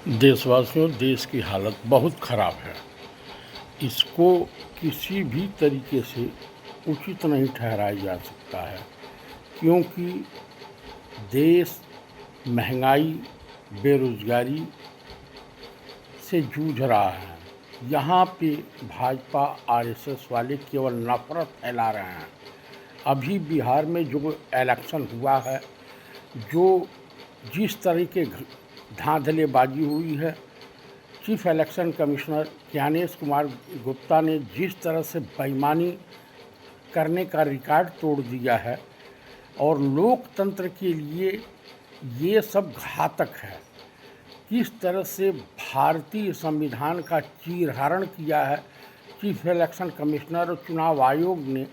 देशवासियों, देश की हालत बहुत ख़राब है। इसको किसी भी तरीके से उचित नहीं ठहराया जा सकता है, क्योंकि देश महंगाई, बेरोज़गारी से जूझ रहा है। यहाँ पे भाजपा आरएसएस वाले केवल नफ़रत फैला रहे हैं। अभी बिहार में जो इलेक्शन हुआ है, जो जिस तरह के धांधलेबाजी हुई है, chief election commissioner Gyanesh Kumar Gupta ने जिस तरह से बेईमानी करने का रिकॉर्ड तोड़ दिया है, और लोकतंत्र के लिए ये सब घातक है। किस तरह से भारतीय संविधान का चीरहरण किया है चीफ इलेक्शन कमिश्नर और चुनाव आयोग ने,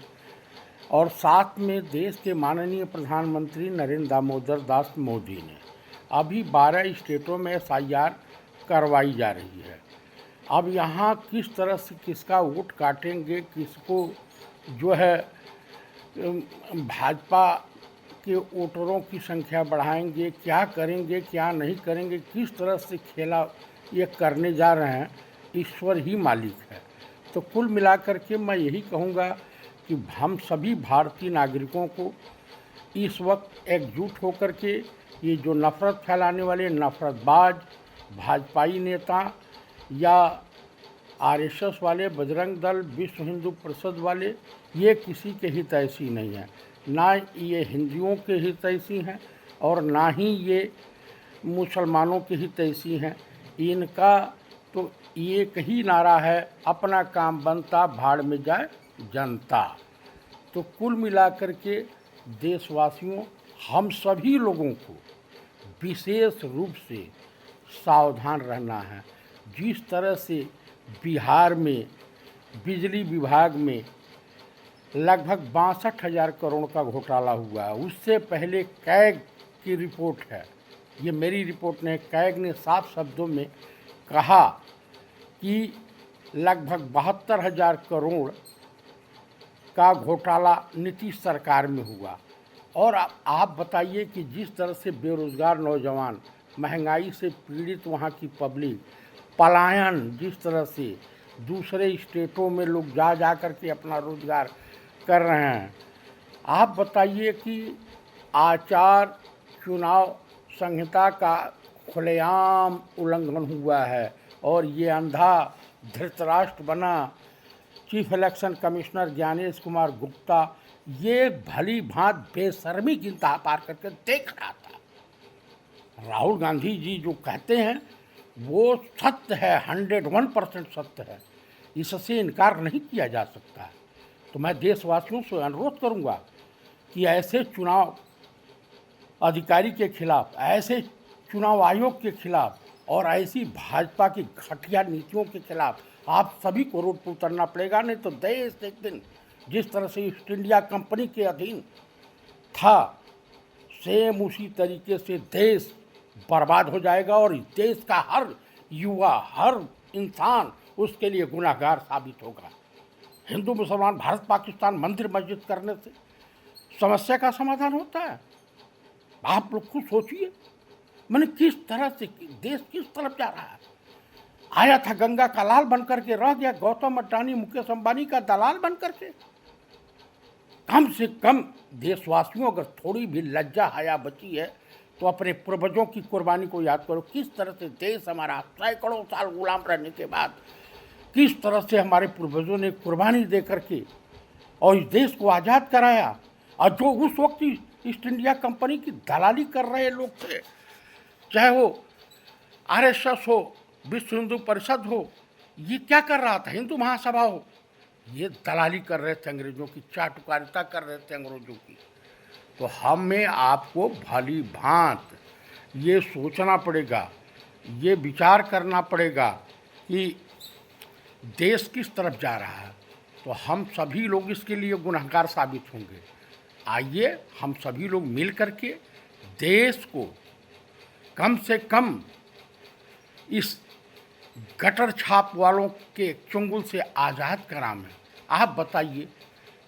और साथ में देश के माननीय प्रधानमंत्री नरेंद्र दामोदर दास मोदी ने। अभी 12 स्टेटों में एफआईआर करवाई जा रही है। अब यहाँ किस तरह से किसका वोट काटेंगे, किसको जो है भाजपा के वोटरों की संख्या बढ़ाएंगे, क्या करेंगे क्या नहीं करेंगे, किस तरह से खेला ये करने जा रहे हैं, ईश्वर ही मालिक है। तो कुल मिलाकर के मैं यही कहूँगा कि हम सभी भारतीय नागरिकों को इस वक्त एकजुट होकर के ये जो नफ़रत फैलाने वाले नफ़रतबाज भाजपाई नेता या आरएसएस वाले, बजरंग दल, विश्व हिंदू परिषद वाले, ये किसी के हितैषी नहीं है। ना ये हिंदुओं के हितैषी हैं और ना ही ये मुसलमानों के हितैषी हैं। इनका तो एक ही नारा है, अपना काम बनता भाड़ में जाए जनता। तो कुल मिलाकर के देशवासियों, हम सभी लोगों को विशेष रूप से सावधान रहना है। जिस तरह से बिहार में बिजली विभाग में लगभग 62,000 करोड़ का घोटाला हुआ है, उससे पहले कैग की रिपोर्ट है, ये मेरी रिपोर्ट नहीं, कैग ने साफ शब्दों में कहा कि लगभग 72,000 करोड़ का घोटाला नीतीश सरकार में हुआ। और आप बताइए कि जिस तरह से बेरोज़गार नौजवान, महंगाई से पीड़ित वहाँ की पब्लिक, पलायन, जिस तरह से दूसरे स्टेटों में लोग जा कर के अपना रोज़गार कर रहे हैं। आप बताइए कि आचार चुनाव संहिता का खुलेआम उल्लंघन हुआ है, और ये अंधा धृतराष्ट्र बना chief election commissioner Gyanesh Kumar Gupta ये भली भांत बेशर्मी की इंतहा पार करके देख रहा था। राहुल गांधी जी जो कहते हैं वो सत्य है, 101% सत्य है, इससे इनकार नहीं किया जा सकता है। तो मैं देशवासियों से अनुरोध करूंगा कि ऐसे चुनाव अधिकारी के खिलाफ, ऐसे चुनाव आयोग के खिलाफ और ऐसी भाजपा की घटिया नीतियों के खिलाफ आप सभी को रोड पर उतरना पड़ेगा। नहीं तो देश एक दिन जिस तरह से ईस्ट इंडिया कंपनी के अधीन था, सेम उसी तरीके से देश बर्बाद हो जाएगा, और देश का हर युवा, हर इंसान उसके लिए गुनहगार साबित होगा। हिंदू मुसलमान, भारत पाकिस्तान, मंदिर मस्जिद करने से समस्या का समाधान होता है? आप लोग खुद सोचिए, मैंने किस तरह से देश किस तरफ जा रहा है। आया था गंगा का लाल बनकर के, रह गया गौतम अडानी, मुकेश अंबानी का दलाल बनकर के। कम से कम देशवासियों अगर थोड़ी भी लज्जा हया बची है तो अपने पूर्वजों की कुर्बानी को याद करो। किस तरह से देश हमारा सैकड़ों साल गुलाम रहने के बाद किस तरह से हमारे पूर्वजों ने कुर्बानी दे करके और इस देश को आज़ाद कराया, और जो उस वक्त ईस्ट इंडिया कंपनी की दलाली कर रहे लोग थे, चाहे वो आरएसएस हो, विश्व हिंदू परिषद हो, ये क्या कर रहा था, हिंदू महासभा हो, ये दलाली कर रहे थे, अंग्रेज़ों की चाटुकारिता कर रहे थे अंग्रेज़ों की। तो हमें आपको भली भांत ये सोचना पड़ेगा, ये विचार करना पड़ेगा कि देश किस तरफ जा रहा है। तो हम सभी लोग इसके लिए गुनहगार साबित होंगे। आइए हम सभी लोग मिल करके देश को कम से कम इस गटर छाप वालों के चुंगल से आज़ाद कराएं। आप बताइए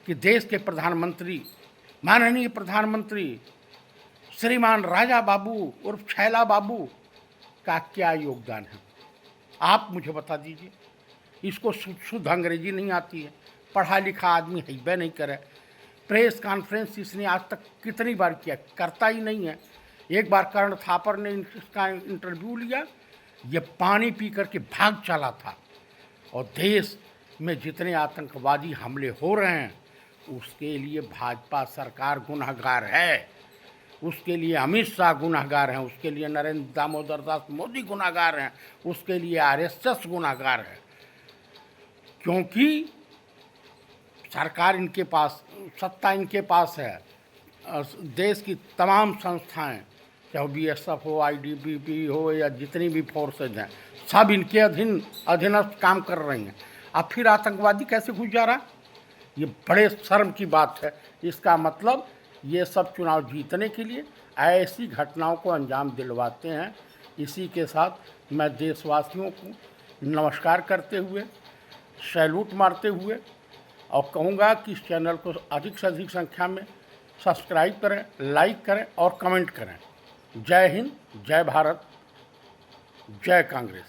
कि देश के प्रधानमंत्री, माननीय प्रधानमंत्री श्रीमान राजा बाबू उर्फ छैला बाबू का क्या योगदान है? आप मुझे बता दीजिए। इसको शुद्ध अंग्रेजी नहीं आती है, पढ़ा लिखा आदमी है नहीं करे। प्रेस कॉन्फ्रेंस इसने आज तक कितनी बार किया, करता ही नहीं है। एक बार कर्ण थापर ने इसका इंटरव्यू लिया, ये पानी पी करके भाग चला था। और देश में जितने आतंकवादी हमले हो रहे हैं उसके लिए भाजपा सरकार गुनहगार है, उसके लिए अमित शाह गुनहगार हैं, उसके लिए नरेंद्र दामोदर दास मोदी गुनहगार हैं, उसके लिए आरएसएस गुनहगार है। क्योंकि सरकार इनके पास, सत्ता इनके पास है। देश की तमाम संस्थाएं, चाहे बीएसएफ हो, आईटीबीपी हो या जितनी भी फोर्सेज हैं, सब इनके अधीनस्थ काम कर रही हैं। अब फिर आतंकवादी कैसे घुस जा रहा? ये बड़े शर्म की बात है। इसका मतलब ये सब चुनाव जीतने के लिए ऐसी घटनाओं को अंजाम दिलवाते हैं। इसी के साथ मैं देशवासियों को नमस्कार करते हुए, सैल्यूट मारते हुए और कहूँगा कि इस चैनल को अधिक से अधिक संख्या में सब्सक्राइब करें, लाइक करें और कमेंट करें। जय हिंद, जय भारत, जय कांग्रेस।